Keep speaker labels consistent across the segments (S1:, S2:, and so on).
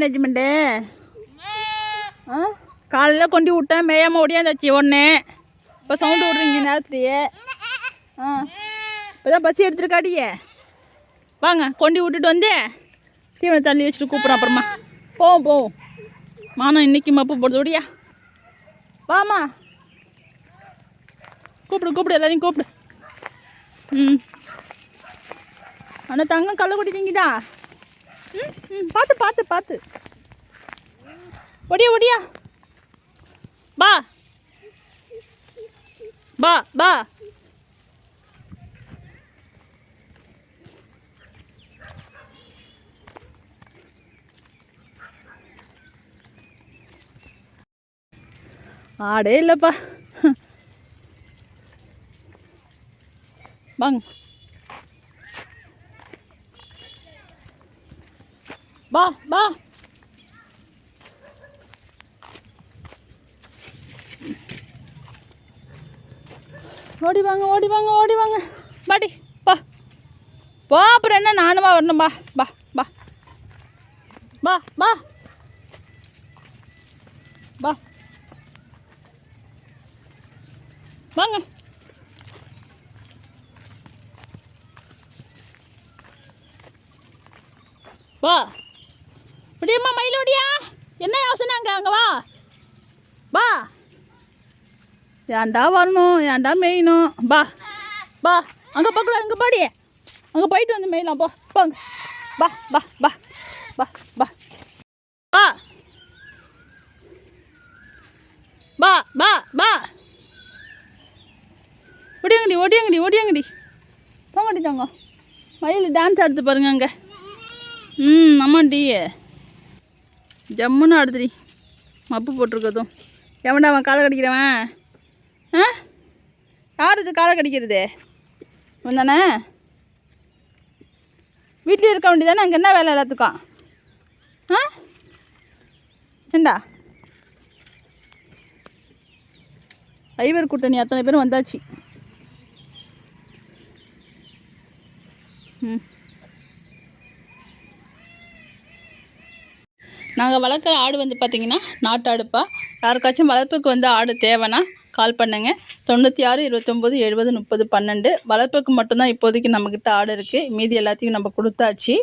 S1: Management காலையில் கொண்டு விட்டேன் மேயாமல் ஓடியாந்தாச்சு ஒன்று. இப்போ சவுண்டு விட்றீங்க நேரத்துலையே. இப்போ தான் பசி எடுத்துருக்காடியே. வாங்க கொண்டு விட்டுட்டு வந்து தீவனை தள்ளி வச்சுட்டு கூப்பிட்றோம். அப்புறமா போவோம் மானம் இன்னைக்கு மப்பு போடுறது ஓடியா. வாமா கூப்பிடு எல்லாரையும் கூப்பிடு. ஆனால் தங்கம் கள்ளக்குடி திங்கிதா. பார்த்து ஒடியா பா பா பா. ஆடே இல்லைப்பா. வாங்க பா பா. ஓடி வாங்க பாடி பா. அப்புறம் என்ன நானுமா வரணும். பா வாங்க. வா இப்படியம்மா மயிலோடியா. என்ன யோசனை அங்கே வா. ஏன்டா வரணும், ஏன்டா மேயணும். பா அங்கே போகக்கூடாது. இங்கே பாடி அங்கே போயிட்டு வந்து மேயலாம். போங்க பா ஒடியாங்கடி போங்கடி தாங்க. மயில் டான்ஸ் ஆடுது பாருங்க அங்கே. ஆமாண்டி ஜம்முன்னு ஆடுதுடி. மப்பு போட்டிருக்கதும் எவன்டா அவன் காலை கடிக்கிறவன். யார் இது காலை கடிக்கிறது? அவன் தானே. வீட்லேயே இருக்க வேண்டியதானே. அங்கே என்ன வேலை எல்லாத்துக்கும்? ஏண்டா ஐவர் கூட்டணி அத்தனை பேரும் வந்தாச்சு. நாங்கள் வளர்க்குற ஆடு வந்து பார்த்திங்கன்னா நாட்டு ஆடுப்பா. யாருக்காச்சும் வளர்ப்புக்கு வந்து ஆடு தேவைன்னா கால் பண்ணுங்க. 96 29 70 30 12. வளர்ப்புக்கு மட்டும்தான் இப்போதைக்கு நம்மக்கிட்ட ஆடு இருக்குது. மீதி எல்லாத்தையும் நம்ம கொடுத்தாச்சு.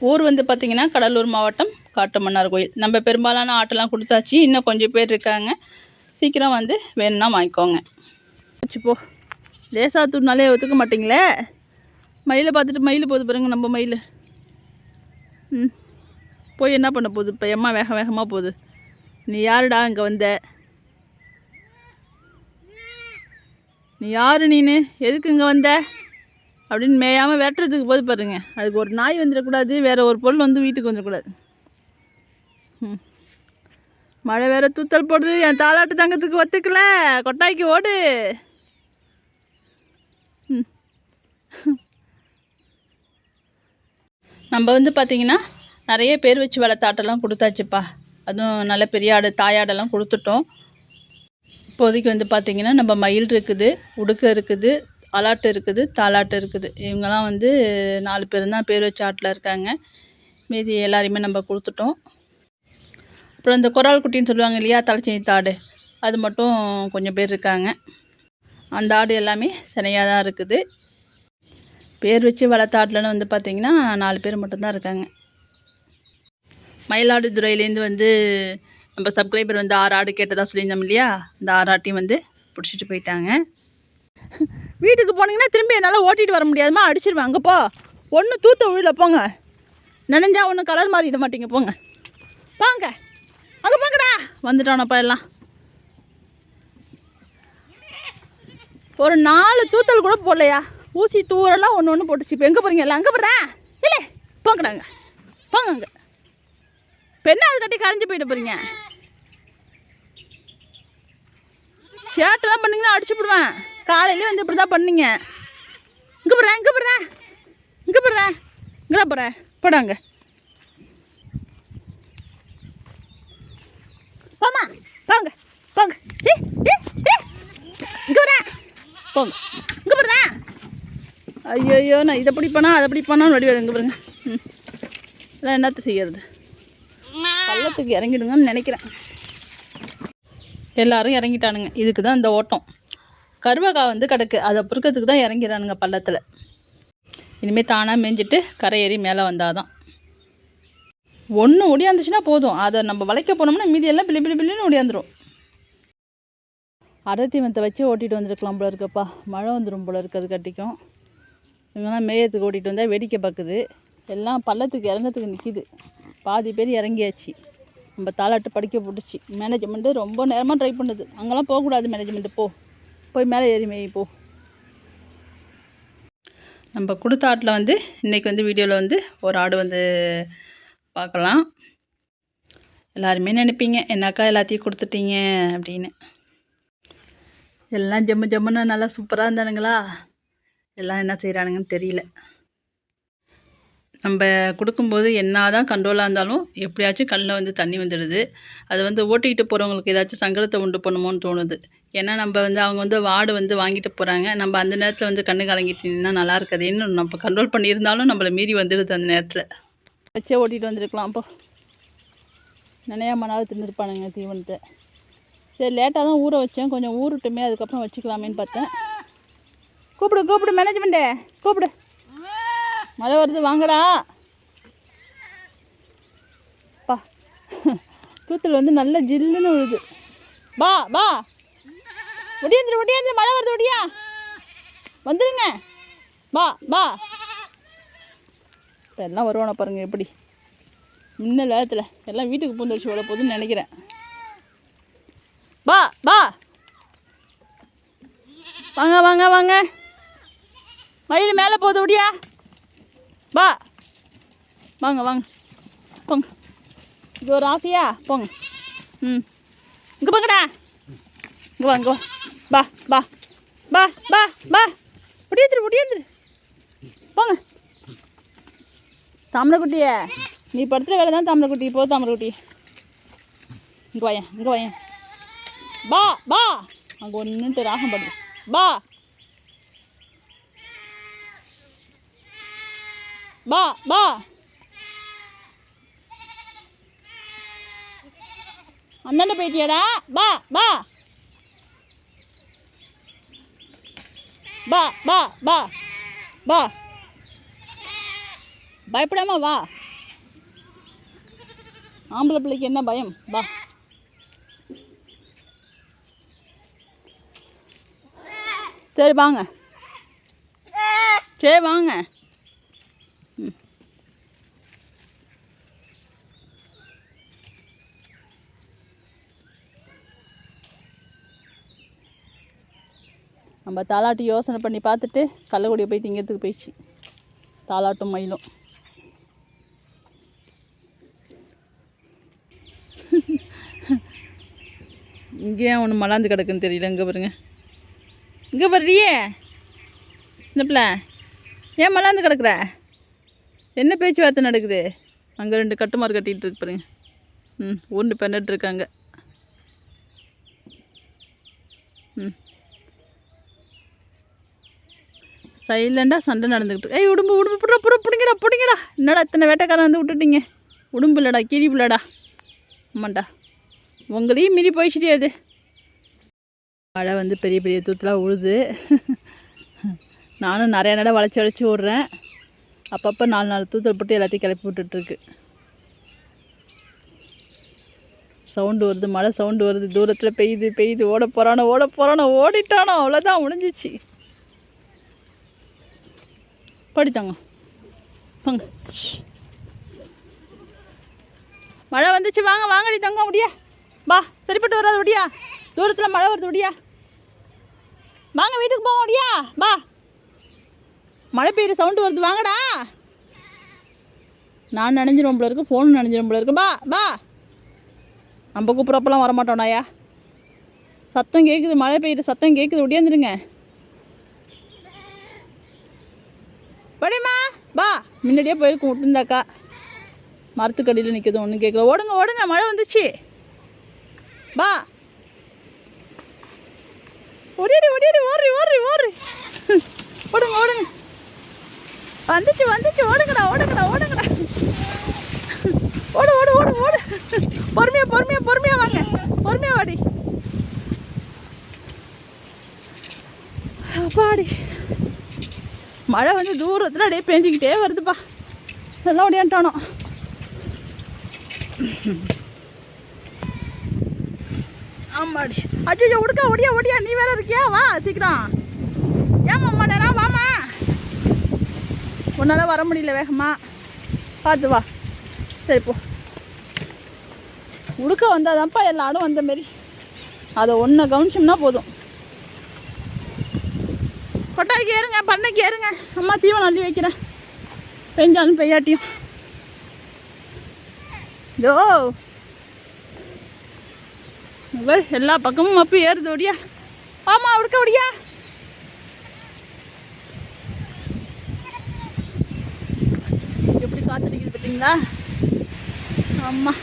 S1: ஊர் வந்து பார்த்திங்கன்னா கடலூர் மாவட்டம் காட்டுமன்னார் கோயில். நம்ம பெரும்பாலான ஆட்டெல்லாம் கொடுத்தாச்சு. இன்னும் கொஞ்சம் பேர் இருக்காங்க. சீக்கிரம் வந்து வேணும்னா வாங்கிக்கோங்க. போ லேசாக தூர்னாலே ஒத்துக்க மாட்டிங்களே. மயிலை பார்த்துட்டு மயில் போகுது பாருங்க. நம்ம மயில் போய் என்ன பண்ண போகுது இப்போ? எம்மா வேகமாக போகுது. நீ யாருடா இங்கே வந்த? நீ யாரு? நீனு எதுக்கு இங்கே வந்த அப்படின்னு மேயாமல் வெட்டுறதுக்கு போது பாருங்க. அதுக்கு ஒரு நாய் வந்துடக்கூடாது, வேறு ஒரு பொருள் வந்து வீட்டுக்கு வந்துடக்கூடாது. மழை வேற தூத்தல் போடுது. என் தாலாட்டு தங்கத்துக்கு ஒத்துக்கல. கொட்டாய்க்கு ஓடு. நம்ம வந்து பார்த்திங்கன்னா நிறைய பேர் வச்சு வளர்த்த ஆட்டெல்லாம் கொடுத்தாச்சுப்பா. அதுவும் நல்ல பெரிய ஆடு தாயாடெல்லாம் கொடுத்துட்டோம். இப்போதைக்கு வந்து பார்த்திங்கன்னா நம்ம மயில் இருக்குது, உடுக்க இருக்குது, அலாட்டு இருக்குது, தாலாட்டு இருக்குது. இவங்கெல்லாம் வந்து 4 பேர் தான் பேர் வச்ச ஆட்டில் இருக்காங்க. மீதி எல்லாரையுமே நம்ம கொடுத்துட்டோம். அப்புறம் இந்த குரால் குட்டின்னு சொல்லுவாங்க இல்லையா, தலைச்சேத்த ஆடு, அது மட்டும் கொஞ்சம் பேர் இருக்காங்க. அந்த ஆடு எல்லாமே சினையாக தான் இருக்குது. பேர் வச்சு வளர்த்த ஆட்டில்னு வந்து பார்த்திங்கன்னா 4 பேர் மட்டும்தான் இருக்காங்க. மயிலாடுதுறையிலேருந்து வந்து நம்ம சப்ஸ்கிரைபர் வந்து 6 ஆடு கேட்டதாக சொல்லியிருந்தோம் இல்லையா, அந்த 6 ஆட்டையும் வந்து பிடிச்சிட்டு போயிட்டாங்க. வீட்டுக்கு போனீங்கன்னா திரும்பி என்னால் ஓட்டிகிட்டு வர முடியாதுமா, அடிச்சிருவேன். அங்கே போ ஒன்று தூத்த உள்ள போங்க. நினைஞ்சா ஒன்று கலர் மாறிட மாட்டீங்க. போங்க அங்கே போங்கடா. வந்துட்டானப்பா எல்லாம். ஒரு 4 தூத்தல் கூட போடலையா. ஊசி தூரெல்லாம் ஒன்று போட்டுச்சு. இப்போ எங்கே போகிறீங்க? எல்லாம் அங்கே போடுறேன் இல்லை. போங்கடாங்க அங்கே. பெண்ணை அது கட்டி கரைஞ்சி போயிட்டு போகிறீங்க. ஷேர்ட்டெல்லாம் பண்ணிங்கன்னா அடிச்சு விடுவேன். காலையிலே வந்து இப்படி தான் பண்ணீங்க. இங்கே போடுறேன் இங்கடா போகிறேன். போடாங்க போங்க இங்கே வரேன். போங்க இங்கே போடுறேன். ஐயோ நான் இதை பிடிப்பேனா அதை பிடிப்பேனான்னு வடிவேது. இங்கே பாருங்க. இதெல்லாம் என்னத்தை செய்யறது? பள்ளத்துக்கு இறங்கிடுங்கன்னு நினைக்கிறேன். எல்லோரும் இறங்கிட்டானுங்க. இதுக்கு தான் இந்த ஓட்டம். கருவக்காய் வந்து கிடக்கு, அதை பொறுக்கிறதுக்கு தான் இறங்கிறானுங்க பள்ளத்தில். இனிமேல் தானாக மேய்ஞ்சிட்டு கரை ஏறி மேலே வந்தால் தான். ஒன்று ஒடியாந்துச்சுன்னா போதும், அதை நம்ம வளைக்க போனோம்னா மீதியெல்லாம் பிள்ளை பிள்ளை பிள்ளைன்னு ஒடியாந்துடும். அரத்திமத்தை வச்சு ஓட்டிகிட்டு வந்துருக்கலாம் போல இருக்கப்பா. மழை வந்துடும் போல இருக்குது. கட்டிக்கும் இவங்கெல்லாம் மேயத்துக்கு ஓட்டிகிட்டு வந்தால் வேடிக்கை பார்க்குது. எல்லாம் பள்ளத்துக்கு இறங்கிறதுக்கு நிற்கிது. பாதி பேர் இறங்கியாச்சு. நம்ம தாளாட்டு படிக்க போட்டுச்சு. மேனேஜ்மெண்ட்டு ரொம்ப நேரமாக ட்ரை பண்ணுது. அங்கெல்லாம் போகக்கூடாது மேனேஜ்மெண்ட்டு, போய் மேலே ஏறி மேய் போ. நம்ம கொடுத்த ஆட்டில் வந்து இன்றைக்கி வந்து வீடியோவில் வந்து ஒரு ஆடு வந்து பார்க்கலாம். எல்லாருமே நினைப்பீங்க என்னக்கா எல்லாத்தையும் கொடுத்துட்டீங்க அப்படின்னு. எல்லாம் ஜம்மு ஜம்முன்னு நல்லா சூப்பராக இருந்தானுங்களா. எல்லாம் என்ன செய்கிறானுங்கன்னு தெரியல. நம்ம கொடுக்கும்போது என்ன தான் கண்ட்ரோலாக இருந்தாலும் எப்படியாச்சும் கண்ணில் வந்து தண்ணி வந்துடுது. அது வந்து ஓட்டிக்கிட்டு போகிறவங்களுக்கு ஏதாச்சும் சங்கடத்தை உண்டு பண்ணுமோன்னு தோணுது. ஏன்னா நம்ம வந்து அவங்க வந்து வார்டு வந்து வாங்கிட்டு போகிறாங்க. நம்ம அந்த நேரத்தில் வந்து கண்ணு கலங்கிட்டீங்கன்னா நல்லா இருக்காது. இன்னும் நம்ம கண்ட்ரோல் பண்ணியிருந்தாலும் நம்மளை மீறி வந்துடுது. அந்த நேரத்தில் வச்சே ஓட்டிகிட்டு வந்துருக்கலாம். அப்போ நினையாமனாவது தின்னுருப்பானுங்க தீவனத்தை. சரி லேட்டாக தான் ஊற வச்சேன், கொஞ்சம் ஊறட்டுமே அதுக்கப்புறம் வச்சுக்கலாமேன்னு பார்த்தேன். கூப்பிடு மேனேஜ்மெண்ட்டே, கூப்பிடு. மழை வருது வாங்கடா. பா தூத்தல் வந்து நல்ல ஜில்லுன்னு விழுது. பா ஒடியாந்துரு மழை வருது, ஒடியா வந்துடுங்க. பா இப்போ எல்லாம் வருவானோ பாருங்கள் எப்படி. இன்னும் நேரத்தில் எல்லாம் வீட்டுக்கு பூந்துருச்சு விட போகுதுன்னு நினைக்கிறேன். பா வாங்க மழையில் மேலே போகுது, ஒடியா பா. வாங்க போங்க. இது ஒரு ஆசையா போங்க. இங்கே போங்கடா. இங்கே வா பா ஒடியாந்துரு போங்க. தாமரைக்குட்டிய நீ படுத்துகிற வேலை தான். தாமரைக்குட்டி போ. தாமரைக்குட்டி இங்கே வாயேன். பா அங்கே ஒன்றுட்டு ராகம் படுது. பா அந்தாண்ட போயிட்டியாடா. பா பயப்படாம வா. ஆம்பளை பிள்ளைக்கு என்ன பயம். பா சரி வாங்க. நம்ம தாலாட்டு யோசனை பண்ணி பார்த்துட்டு கள்ளக்குடியை போய் திங்கிறதுக்கு போயிடுச்சு. தாலாட்டும் மயிலும். இங்கேயே ஒன்று மலாந்து கிடக்குன்னு தெரியல. இங்கே பாருங்க. இங்கே வர்றியே சின்ன பிள்ளை, ஏன் மலாந்து கிடக்குற? என்ன பேச்சுவார்த்தை நடக்குது? அங்கே 2 கட்டுமாறு கட்டிகிட்டு இருக்கு பாருங்க. ஒன்று பெண்ணிட்டுருக்காங்க. சைலண்டாக சண்டை நடந்துக்கிட்டு. உடும்பு பிடிங்கடா. என்னடா இத்தனை வேட்டைக்காரன் வந்து விட்டுட்டீங்க? உடும்பு இல்லைடா, கிரி பிள்ளைடா. ஆமாண்டா, உங்களையும் மீறி போயிடுச்சு அது. மழை வந்து பெரிய பெரிய தூத்தலாக உழுது. நானும் நிறையா நட வளைச்சி விட்றேன். அப்பப்போ 4 தூத்தல் போட்டு எல்லாத்தையும் கிளப்பி விட்டுட்டுருக்கு. சவுண்டு வருது, மழை சவுண்டு வருது. தூரத்தில் பெய்யுது. ஓட போகிறானோ ஓடிட்டானோ, அவ்வளோதான் முடிஞ்சிச்சு. படித்தாங்க போங்க. மழை வந்துச்சு, வாங்கடி தங்கம். முடியா பா, சரிப்பட்டு வராது. முடியா தூரத்தில் மழை வருது. முடியா வாங்க, வீட்டுக்கு போவோம். முடியா பா, மழை பெய்யுற சவுண்டு வருது. வாங்கடா. நான் நனைஞ்சிரும் போல இருக்கு, ஃபோனும் நனைஞ்சிரும் போல இருக்கு. பா நம்ம கூப்பிட்றப்பெல்லாம் வரமாட்டோம்டாயா. சத்தம் கேட்குது, மழை பெய்யுற சத்தம் கேட்குது. ஒடியாந்துருங்க. படிமா பா, முன்னாடியே போயிருக்கும் விட்டுருந்தாக்கா. மரத்துக்கடியில் நிற்கிது, ஒன்றும் கேட்கல. ஓடுங்க, மழை வந்துச்சு. பா ஓடிடு ஓடுறி. ஓடுங்க. வந்துச்சு. ஓடுங்கடா. ஓடு. மழை வந்து தூரத்தில் அப்படியே பேஞ்சிக்கிட்டே வருதுப்பா. எல்லாம் ஓடியான்ட்டானோ. ஆமாடி. அச்சோ உடுக்கா ஓடியா ஓடியா, நீ வேற இருக்கியா? வா சீக்கிரம். ஏமா அம்மா நேரம் வாமா. உன்னால் வர முடியல வேகமா, பார்த்து வா. சரி போ. உடுக்க வந்தாதான்ப்பா எல்லாரும் வந்த மாரி. அதை ஒன்றை கவனிச்சோம்னா போதும். கொட்டாய்க்கு ஏறுங்க, பண்ணைக்கு ஏறுங்க. அம்மா தீவனம் அள்ளி வைக்கிறேன், பெஞ்சாலும் பெய்யாட்டியும். யோ எல்லா பக்கமும் மப்பு ஏறுது. ஓடியா ஆமா, உடுக்க ஓடியா. எப்படி காத்தடிக்குது பார்த்தீங்களா? ஆமாம்.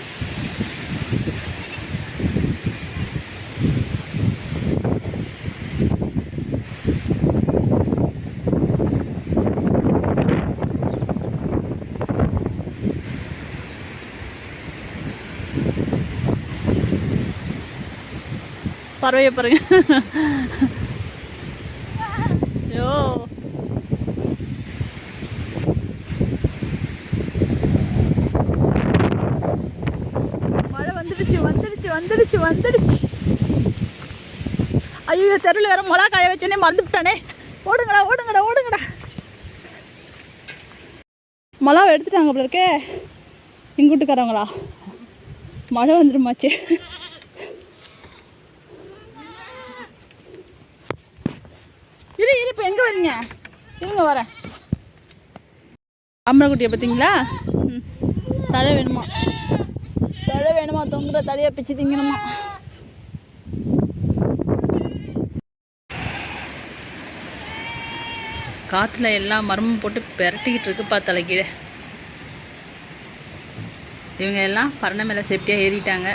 S1: பறவையை பாருங்க. ஐயோ மழை வந்துடுச்சு வந்துடுச்சு வந்துடுச்சு வந்துடுச்சு. ஐயோ தெருவில் வேற மிளகா காய வச்சோன்னே மறந்துவிட்டானே. ஓடுங்கடா ஓடுங்கடா ஓடுங்கடா. மிளகா எடுத்துட்டாங்க போல இருக்கே எங்கள் வீட்டுக்காரவங்களா. மழை வந்துடுமாச்சு. இப்போ எங்கே வரீங்க? இருங்க வரேன். அம்மக்குட்டியை பார்த்தீங்களா? தழை வேணுமா, தழை வேணுமா, தொங்குற தழையை பிச்சு திங்கணுமா. காற்றுல எல்லா மரமும் போட்டு பெரட்டிக்கிட்டு இருக்குப்பா தலைக்கீழே. இவங்க எல்லாம் பரணை மேலே சேஃப்டியாக ஏறிட்டாங்க.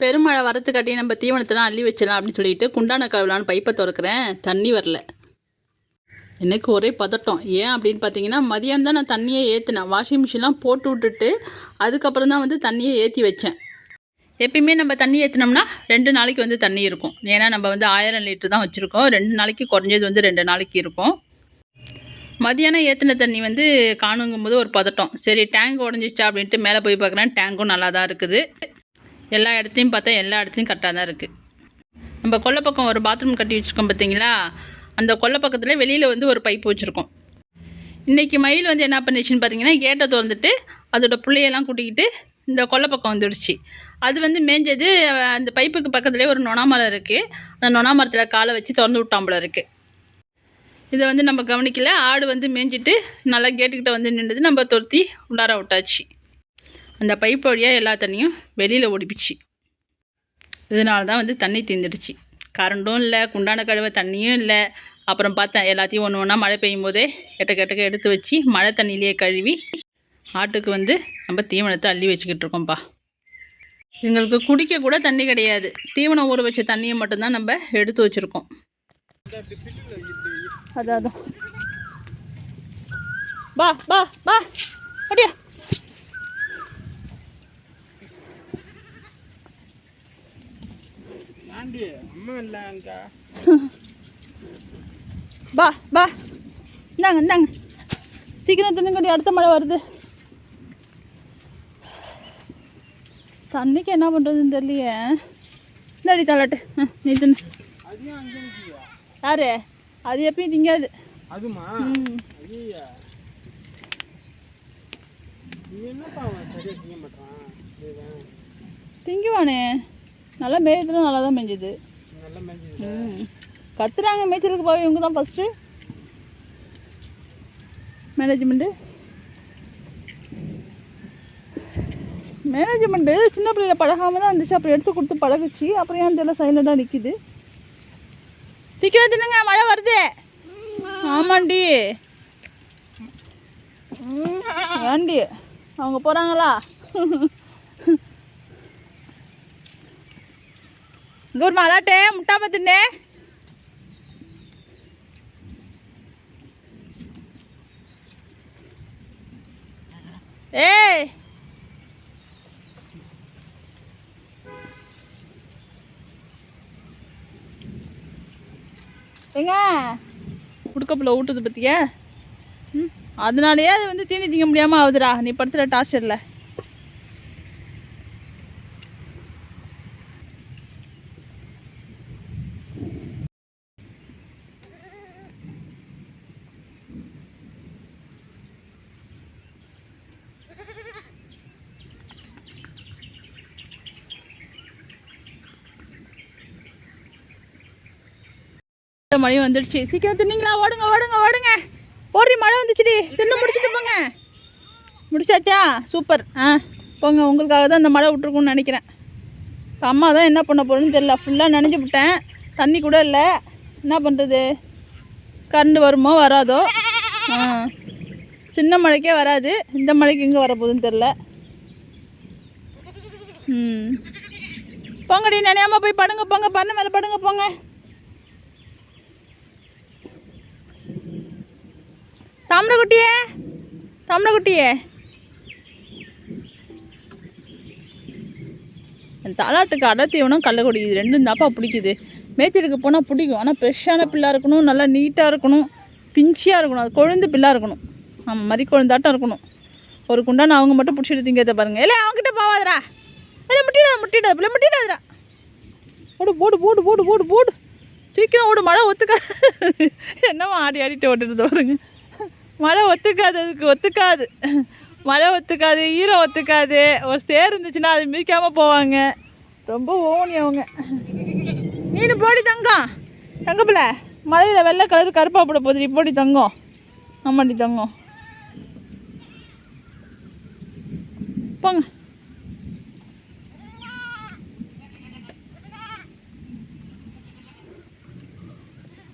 S1: பெருமழை வரத்துக்காட்டி நம்ம தீவனத்தெல்லாம் அள்ளி வச்சிடலாம் அப்படின்னு சொல்லிட்டு குண்டான கழுவலான்னு பைப்பை திறக்கிறேன். தண்ணி வரல. எனக்கு ஒரே பதட்டம். ஏன் அப்படின்னு பார்த்தீங்கன்னா, மதியானம் தான் நான் தண்ணியை ஏற்றினேன். வாஷிங் மிஷின்லாம் போட்டு விட்டுட்டு அதுக்கப்புறம் தான் வந்து தண்ணியை ஏற்றி வச்சேன். எப்பயுமே நம்ம தண்ணி ஏற்றினோம்னா 2 நாளைக்கு வந்து தண்ணி இருக்கும். ஏன்னா நம்ம வந்து 1000 லிட்டர் தான் வச்சுருக்கோம். 2 நாளைக்கு குறைஞ்சது வந்து 2 நாளைக்கு இருக்கும். மதியானம் ஏற்றின தண்ணி வந்து காணுங்கும்போது ஒரு பதட்டம். சரி டேங்க் உடஞ்சிச்சா அப்படின்ட்டு மேலே போய் பார்க்குறேன். டேங்க்கும் நல்லா தான் இருக்குது. எல்லா இடத்துலையும் பார்த்தா எல்லா இடத்துலையும் கரெக்டாக தான் இருக்குது. நம்ம கொல்லை பக்கம் ஒரு பாத்ரூம் கட்டி வச்சுருக்கோம் பார்த்தீங்களா? அந்த கொல்லை பக்கத்தில் வெளியில் வந்து ஒரு பைப்பு வச்சுருக்கோம். இன்றைக்கி மயில் வந்து என்ன பண்ணிச்சுன்னு பார்த்தீங்கன்னா, கேட்டை திறந்துட்டு அதோட பிள்ளையெல்லாம் கூட்டிக்கிட்டு இந்த கொல்லை பக்கம் வந்துடுச்சு. அது வந்து மேய்ஞ்சது அந்த பைப்புக்கு பக்கத்துலேயே ஒரு நொணா மரம் இருக்குது. அந்த நொணா மரத்தில் காலை வச்சு திறந்து விட்டாம்பள இருக்குது. இதை வந்து நம்ம கவனிக்கல. ஆடு வந்து மேய்ஞ்சிட்டு நல்லா கேட்டுக்கிட்ட வந்து நின்றுது. நம்ம துரத்தி உள்ளார விட்டாச்சு. அந்த பைப்பு வழியாக எல்லா தண்ணியும் வெளியில் ஓடிப்பிச்சு. இதனால தான் வந்து தண்ணி தீர்ந்துடுச்சு. கரண்டும் இல்லை, குண்டான கழுவ தண்ணியும் இல்லை. அப்புறம் பார்த்தேன் எல்லாத்தையும் ஒன்று ஒன்றா மழை பெய்யும் போதே எட்டக்க எடுத்து வச்சு மழை தண்ணியிலேயே கழுவி ஆட்டுக்கு வந்து நம்ம தீவனத்தை அள்ளி வச்சுக்கிட்டு இருக்கோம்ப்பா. எங்களுக்கு குடிக்க கூட தண்ணி கிடையாது. தீவனம் ஊற வச்ச தண்ணியை மட்டும்தான் நம்ம எடுத்து வச்சுருக்கோம். அதான் பா பா பா அப்படியா. பா பா இந்தாங்க இந்தாங்க சீக்கிரம் தின்னுங்கடி, அடுத்த மழை வருது. தண்ணிக்கு என்ன பண்ணுறதுன்னு தெரியலையே. இந்தாடி தள்ளாட்டு நீ தின்னு. யாரு அது எப்பயும் திங்காது. திங்குவானே, நல்லா மேய்ச்சலும் நல்லா தான் மேய்ஞ்சுது. கத்துறாங்க மேய்ச்சலுக்கு போய். இவங்க தான் ஃபஸ்ட்டு மேனேஜ்மெண்ட்டு சின்ன பிள்ளைல பழகாமல் தான் இருந்துச்சு. அப்புறம் எடுத்து கொடுத்து பழகுச்சு. அப்புறம் ஏன் தெரியல சைலண்டாக நிற்கிது. சீக்கிரம் தின்னுங்க, மழை வருது. ஆமாண்டி ஏண்டி அவங்க போகிறாங்களா? இங்கே ஒரு மலாட்டே முட்டாம தின்னே. ஏய் ஏங்க குடுக்கப்புல ஊட்டுது பற்றியா? அதனாலேயே அது வந்து தீனி திங்க முடியாமல் ஆகுதுடா நீ படுத்துகிற டார்ச்சரில். மழை வந்துடுச்சு. சீக்கிரம் தின்னீங்களா? ஓடுங்க ஓடுங்க ஓடுங்க. ஓடி மழை வந்துச்சுடி. தின்னு முடிச்சுட்டு போங்க. முடிச்சாச்சா? சூப்பர். போங்க. உங்களுக்காக தான் இந்த மழை விட்ருக்குன்னு நினைக்கிறேன். அம்மா தான் என்ன பண்ண போகிறேன்னு தெரியல. ஃபுல்லாக நனைஞ்சு விட்டேன். தண்ணி கூட இல்லை. என்ன பண்ணுறது? கரண்டு வருமோ வராதோ. சின்ன மழைக்கே வராது. இந்த மழைக்கு எங்கே வரப்போகுதுன்னு தெரில. போங்கடி நினையாமல் போய் படுங்க. போங்க பண்ண மேலே படுங்க. போங்க. தாமரைக்குட்டியே தாமரைக்குட்டியே என் தாலாட்டுக்கு அடை தீவனம் கள்ளக்குடி இது ரெண்டும் தாப்பா பிடிக்குது. மேய்ச்சலுக்கு போனால் பிடிக்கும். ஆனால் ஃப்ரெஷ்ஷான பில்லாக இருக்கணும், நல்லா நீட்டாக இருக்கணும், பிஞ்சியாக இருக்கணும், அது கொழுந்து பில்லாக இருக்கணும். ஆமாம், மறி கொழுந்தாட்டம் இருக்கணும். ஒரு குண்டான அவங்க மட்டும் பிடிச்சிட்டு திங்கிறத பாருங்கள். இல்லை அவங்ககிட்ட போவாதரா. இல்லை முட்டிடாது பிள்ளை முட்டிடாதுரா. போடு போடு போடு போடு போடு போடு சீக்கிரம் ஓடு. மழை ஒத்துக்காது. என்னவா ஆடி ஆடிட்டு ஓட்டுறது பாருங்க. மழை ஒத்துக்காது. அதுக்கு ஒத்துக்காது. மழை ஒத்துக்காது, ஈரம் ஒத்துக்காது. ஒரு சேர் இருந்துச்சுன்னா அது மிதிக்காமல் போவாங்க. ரொம்ப ஓனி அவங்க. நீனு போடி தங்கம். தங்கப்பில்ல மழையில் வெள்ளை கலர் கருப்பாக போட போகுது. போடி தங்கம். ஆமாண்டி தங்கம். போங்க.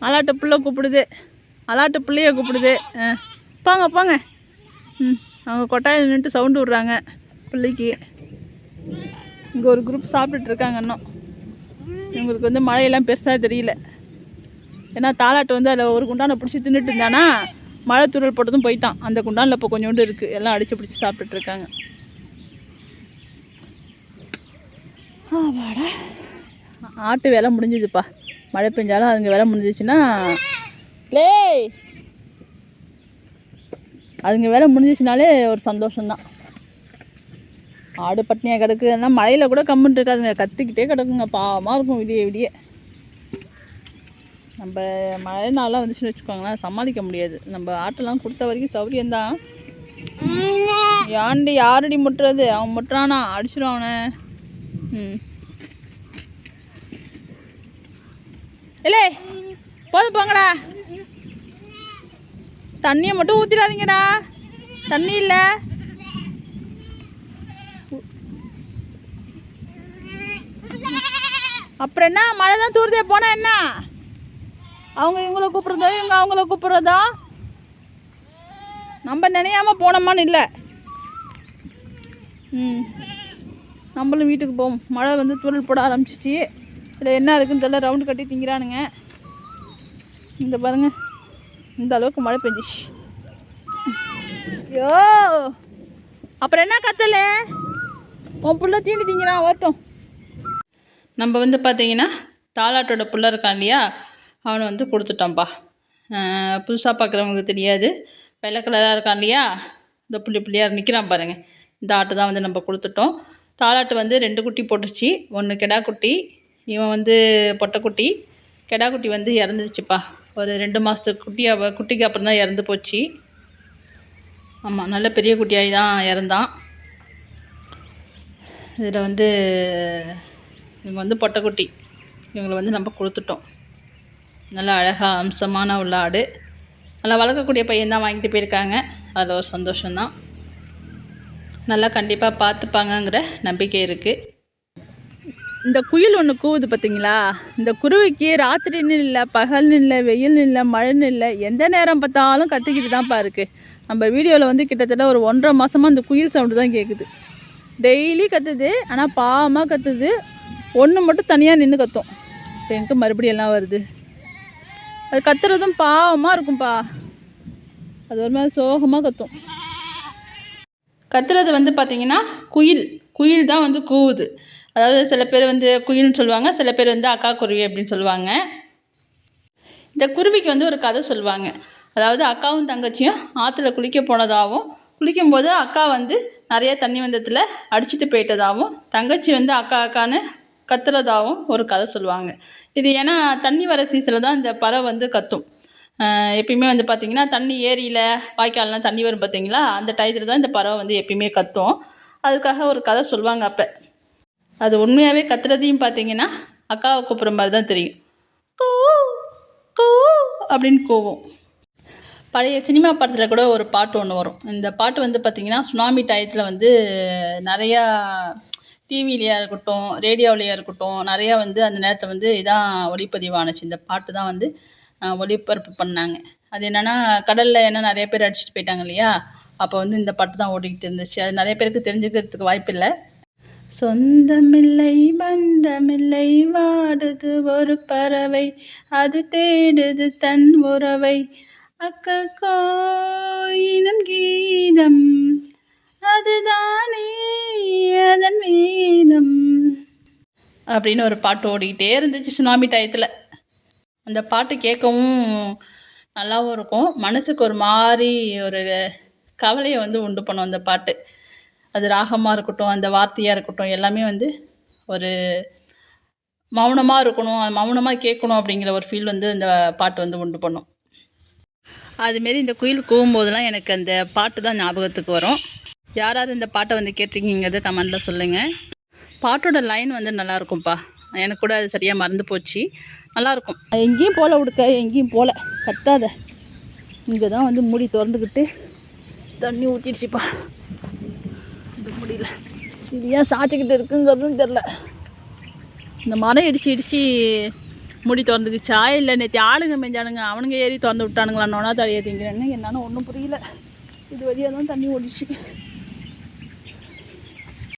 S1: அலாட்டு பிள்ளை கூப்பிடுது. அலாட்டு பிள்ளைய கூப்பிடுது. போங்க போங்க. அவங்க கொட்டாயில் நின்றுட்டு சவுண்டு விட்றாங்க பிள்ளைக்கு. இங்கே ஒரு குரூப் சாப்பிட்டுட்ருக்காங்க. இன்னும் இவங்களுக்கு வந்து மழையெல்லாம் பெருசாக தெரியல. ஏன்னா தாலாட்டு வந்து அதில் ஒரு குண்டானை பிடிச்சி தின்னுட்டு இருந்தானா மழை தூரல் போட்டதும் போயிட்டான். அந்த குண்டானில் இப்போ கொஞ்சோண்டு இருக்குது. எல்லாம் அடித்து பிடிச்சி சாப்பிட்டுட்ருக்காங்க. வாடா ஆட்டு வேலை முடிஞ்சுதுப்பா. மழை பெஞ்சாலும் அதுங்க வேலை முடிஞ்சிச்சுன்னா அதுங்க வேலை முடிஞ்சிச்சுனாலே ஒரு சந்தோஷம்தான். ஆடு பட்னியாக கிடக்குன்னா மழையில் கூட கம்முன்னு இருக்காதுங்க. கத்திக்கிட்டே கிடக்குங்க. பாவமாக இருக்கும் விடிய விடிய. நம்ம மழை நாளாக வந்துச்சுன்னு வச்சுக்கோங்களேன், சமாளிக்க முடியாது. நம்ம ஆட்டெல்லாம் கொடுத்த வரைக்கும் சௌரியம்தான். யாண்டி யாரடி முட்டுறது? அவன் முட்டுறானா அடிச்சிடும் அவனை. இல்லை போதும் போங்கடா. தண்ணியை மட்டும் ஊற்றிடாதீங்கடா. தண்ணி இல்லை. அப்புறம் என்ன? மழை தான் தூர்தே போனால் என்ன? அவங்க இவங்கள கூப்பிட்றதோ இவங்க அவங்கள கூப்பிட்றதோ நம்ம நினையாமல் போனோமான்னு இல்லை. நம்மளும் வீட்டுக்கு போவோம். மழை வந்து தூரல் போட ஆரம்பிச்சிச்சு. இதில் என்ன இருக்குன்னு தெரியல. ரவுண்டு கட்டி திங்கிறானுங்க. இந்த பாருங்க, இந்த அளவுக்கு மழை பெஞ்சிச்சு. ஐயோ அப்புறம் என்ன கத்தலை? உன் புள்ள தீனி திங்கிறான். வரட்டும். நம்ம வந்து பார்த்திங்கன்னா தாலாட்டோட புள்ள இருக்கான் இல்லையா, அவனை வந்து கொடுத்துட்டோம்ப்பா. புதுசாக பார்க்குறவங்களுக்கு தெரியாது. வெள்ளை கலராக இருக்கான் இல்லையா, இந்த புள்ளியாக நிற்கிறான் பாருங்கள். இந்த ஆட்டு தான் வந்து நம்ம கொடுத்துட்டோம். தாலாட்டு வந்து 2 குட்டி போட்டுச்சு. 1 கெடா குட்டி, இவன் வந்து பொட்டைக்குட்டி. கெடா குட்டி வந்து இறந்துருச்சுப்பா. ஒரு 2 மாதத்துக்கு குட்டிக்கு அப்புறம் தான் இறந்து போச்சு. ஆமாம், நல்ல பெரிய குட்டியாகி தான் இறந்தான். இதில் வந்து இவங்க வந்து பொட்டைக்குட்டி. இவங்களை வந்து நம்ம கொடுத்துட்டோம். நல்லா அழகாக அம்சமான உள்ள ஆடு. நல்லா வளர்க்கக்கூடிய பையன்தான் வாங்கிட்டு போயிருக்காங்க. அதில் ஒரு சந்தோஷம்தான். நல்லா கண்டிப்பாக பார்த்துப்பாங்கங்கிற நம்பிக்கை இருக்குது. இந்த குயில் ஒன்று கூவுது பார்த்தீங்களா? இந்த குருவிக்கு ராத்திரின்னு இல்லை, பகல்னு இல்லை, வெயில்னு இல்லை, மழைன்னு இல்லை, எந்த நேரம் பார்த்தாலும் கத்திக்கிட்டு தான்ப்பா இருக்குது. நம்ம வீடியோவில் வந்து கிட்டத்தட்ட ஒரு 1.5 மாதமாக இந்த குயில் சவுண்டு தான் கேட்குது. டெய்லி கத்துது. ஆனால் பாவமாக கத்துது. ஒன்று மட்டும் தனியாக நின்று கத்தும். இப்போ எங்கே மறுபடியும் எல்லாம் வருது. அது கத்துறதும் பாவமாக இருக்கும்ப்பா. அது ஒரு மாதிரி சோகமாக கத்தும். கத்துறது வந்து பார்த்திங்கன்னா குயில் குயில் தான் வந்து கூவுது. அதாவது சில பேர் வந்து குயில்னு சொல்லுவாங்க, சில பேர் வந்து அக்கா குருவி அப்படின்னு சொல்லுவாங்க. இந்த குருவிக்கு வந்து ஒரு கதை சொல்லுவாங்க. அதாவது அக்காவும் தங்கச்சியும் ஆற்றுல குளிக்க போனதாகவும், குளிக்கும்போது அக்கா வந்து நிறைய தண்ணி வந்ததில் அடிச்சுட்டு போயிட்டதாகவும், தங்கச்சி வந்து அக்கா அக்கான்னு கத்துறதாகவும் ஒரு கதை சொல்லுவாங்க. இது ஏன்னா தண்ணி வர சீசனில் தான் இந்த பறவை வந்து கத்தும். எப்பயுமே வந்து பார்த்திங்கன்னா தண்ணி ஏரியில் வாய்க்கால்லாம் தண்ணி வரும் பார்த்திங்களா, அந்த டயத்தில் தான் இந்த பறவை வந்து எப்பயுமே கத்தும். அதுக்காக ஒரு கதை சொல்லுவாங்க. அப்போ அது உண்மையாகவே கத்துறதையும் பார்த்திங்கன்னா அக்காவை கூப்பிட்ற மாதிரி தான் தெரியும். கூ கூ அப்படின்னு கூவும். பழைய சினிமா படத்தில் கூட ஒரு பாட்டு ஒன்று வரும். இந்த பாட்டு வந்து பார்த்திங்கன்னா சுனாமி டயத்தில் வந்து நிறையா டிவிலையா இருக்கட்டும், ரேடியோவிலையா இருக்கட்டும், நிறையா வந்து அந்த நேரத்தில் வந்து இதான் ஒளிப்பதிவானுச்சு. இந்த பாட்டு தான் வந்து ஒளிபரப்பு பண்ணாங்க. அது என்னென்னா கடலில் ஏன்னா நிறைய பேர் அடிச்சுட்டு போயிட்டாங்க இல்லையா, அப்போ வந்து இந்த பாட்டு தான் ஓடிக்கிட்டு இருந்துச்சு. அது நிறைய பேருக்கு தெரிஞ்சுக்கிறதுக்கு வாய்ப்பில்லை. சொந்தமில்லை பந்தமில்லை வாடுது ஒரு பறவை, அது தேடுது தன் உறவை, அக்கோ இனம் கீதம் அதுதானே அதன் வேதம் அப்படின்னு ஒரு பாட்டு ஓடிக்கிட்டே இருந்துச்சு சுனாமி டயத்தில். அந்த பாட்டு கேட்கவும் நல்லாவும் இருக்கும், மனசுக்கு ஒரு மாதிரி ஒரு கவலையை வந்து உண்டு பண்ணும் அந்த பாட்டு. அது ராகமாக இருக்கட்டும், அந்த வார்த்தையாக இருக்கட்டும், எல்லாமே வந்து ஒரு மௌனமாக இருக்கணும், மௌனமாக கேட்கணும் அப்படிங்கிற ஒரு ஃபீல் வந்து இந்த பாட்டு வந்து உண்டு பண்ணும். அதுமாரி இந்த குயில் கூவும்போதெல்லாம் எனக்கு அந்த பாட்டு தான் ஞாபகத்துக்கு வரும். யாராவது இந்த பாட்டை வந்து கேட்டிருக்கீங்கிறது கமெண்டில் சொல்லுங்கள். பாட்டோட லைன் வந்து நல்லாயிருக்கும்ப்பா. எனக்கு கூட அது சரியாக மறந்து போச்சு. நல்லாயிருக்கும். எங்கேயும் போல உடுக்க, எங்கேயும் போல கத்தாத, இங்கே தான் வந்து மூடி திறந்துக்கிட்டு தண்ணி ஊற்றிடுச்சுப்பா. இது முடியல, இது ஏன் சாய்ச்சிக்கிட்டு இருக்குங்கிறதும் தெரில. இந்த மரம் இடிச்சு மூடி திறந்துக்குச்சா இல்லை நேற்று ஆளுங்க மெஞ்சானுங்க, அவனுங்க ஏறி திறந்து விட்டானுங்களா நோனா தழையை திங்கிறேன்னு என்னன்னு ஒன்றும் புரியல. இது வழியாக தான் தண்ணி ஓடிச்சு.